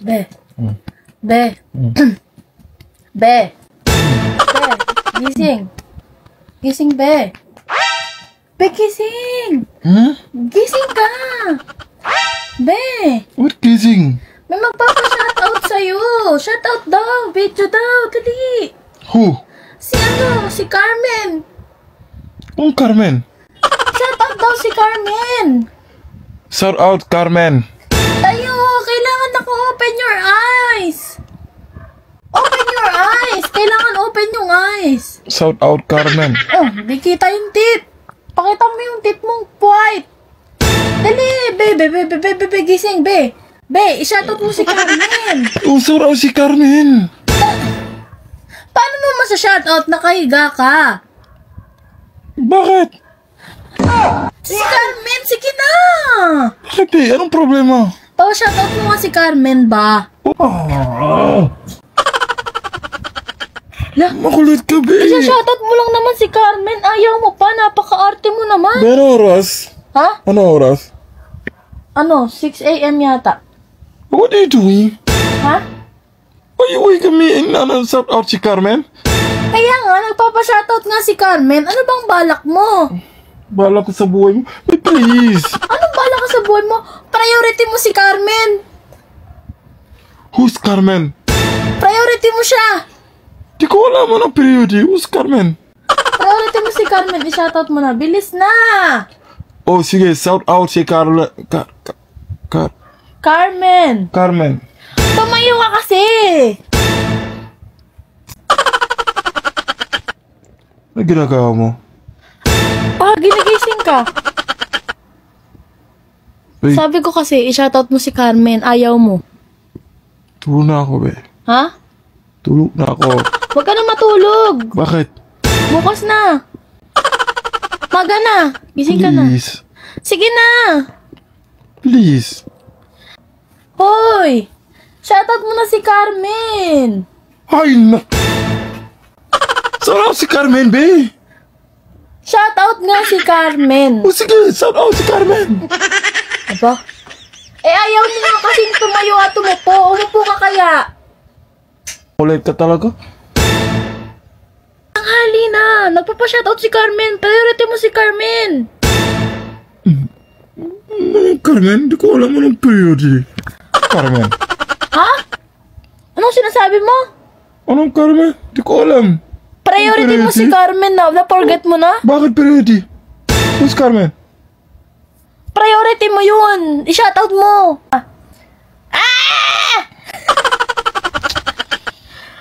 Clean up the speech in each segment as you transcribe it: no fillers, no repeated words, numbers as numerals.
Be. Be. Be. Be. Gising. Gising, be. Be, gising. Gising ka. Be. What gising? May magpapa-shoutout sa'yo. Shoutout daw. Video daw. Dali. Who? Si Carmen. Anong Carmen? Shoutout daw si Carmen. Shout out Carmen. Tayo, kailangan ako open your eyes. Open your eyes. Kailangan open yung eyes. Shout out Carmen. Oh, di kita yung tit. Pakita mo yung tit mong white. Dali, be, gising, be. Be, i-shoutout mo si Carmen. Uso raw si Carmen. Paano mo masa-shoutout? Nakahiga ka. Bakit? Si Carmen, sige na. Bakit eh? Anong problema? Pa-shoutout mo nga si Carmen ba? Oh. La, Makulit ka, be. isa-shoutout mo lang naman si Carmen. Ayaw mo pa, napaka-arte mo naman. Ano oras? Ha? Ano oras? Ano, 6 a.m. yata. What are you doing? Ha? Are you waking me and shout out si Carmen? Kaya nga, nagpapa-shoutout nga si Carmen. Ano bang balak mo? Bala ko sa buhay mo. But please. Anong balak ka sa buhay mo? Priority mo si Carmen. Who's Carmen? Priority mo siya. Di ko alam ang period. Who's Carmen? Priority mo si Carmen. I-shoutout mo na. Bilis na. Oh, sige. Shout out si Carmen. Carmen. Tumayo ka kasi. Ano ginagawa mo? Ginigising ka. Wait, Sabi ko kasi, i-shoutout mo si Carmen. Ayaw mo. tulog na ako, be. Ha? Tulog na ako. Huwag ka na matulog. Bakit? Bukas na. Maga na. Gising ka na. Please. Sige na. Please. Hoy. Shoutout mo na si Carmen. Ay, na. Shout out si Carmen, be. Shoutout nga si Carmen. Oh, sige. Shout out si Carmen. Aba? Ayaw mo nga kasi tumayo at umupo. Umupo ka kaya. Kulit ka talaga? Ang hali na. Nagpapa-shoutout si Carmen. Priority mo si Carmen. Carmen? Di ko alam anong period. Carmen. Ha? Anong sinasabi mo? Anong Carmen? Di ko alam. Priority mo si Carmen na. Na-forget mo na? Bakit period? Who's Carmen? Priority mo yun. I-shoutout mo.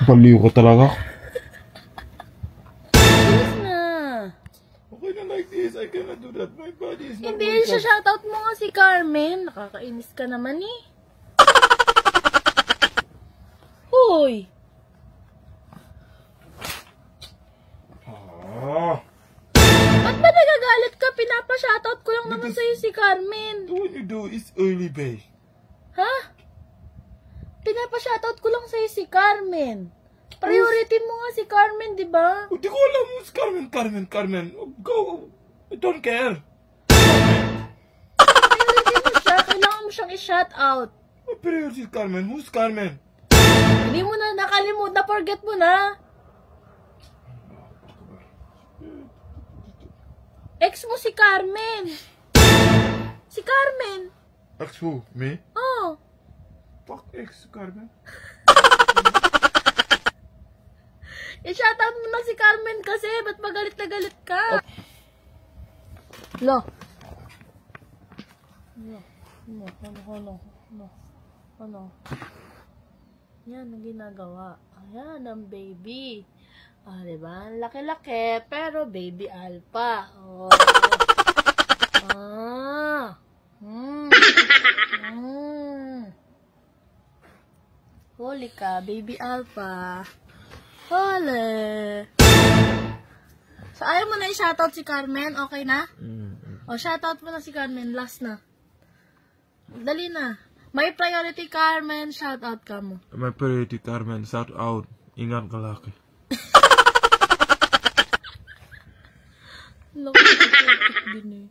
Baliw ko talaga. Bilis na. Okay na like this. I cannot do that. My body is not Hindi siya shoutout mo nga si Carmen. Nakakainis ka naman eh. Hoy. Ba't ba nagagalit ka? Pinapa-shoutout ko lang naman sa'yo si Carmen. What you do is early, babe. Ha? Pinapa-shoutout ko lang sa'yo si Carmen. Priority mo nga si Carmen, di ba? Di ko alam who's Carmen. Go. I don't care. Priority mo siya. Kailangan mo siyang i-shoutout. What period is Carmen? Who's Carmen? Hindi mo na nakalimutan. Na-forget mo na. Ex mo si Carmen. Si Carmen. Ex who? Me? Oh. Fuck ex, Carmen. I-shoutout mo na si Carmen kasi. Ba't magalit na galit ka? Lo. Ano? Yan ang ginagawa. Ayan ang baby. Diba? Ang laki-laki, pero baby alpha. Oh. Holy ka, baby alpha. Holy. So, ayaw mo na i-shoutout si Carmen? Okay na? O, shoutout mo na si Carmen. Last na. Dali na. May priority, Carmen. Shoutout ka mo. My priority, Carmen. Shout out. Ingat ka laki. Laki din eh.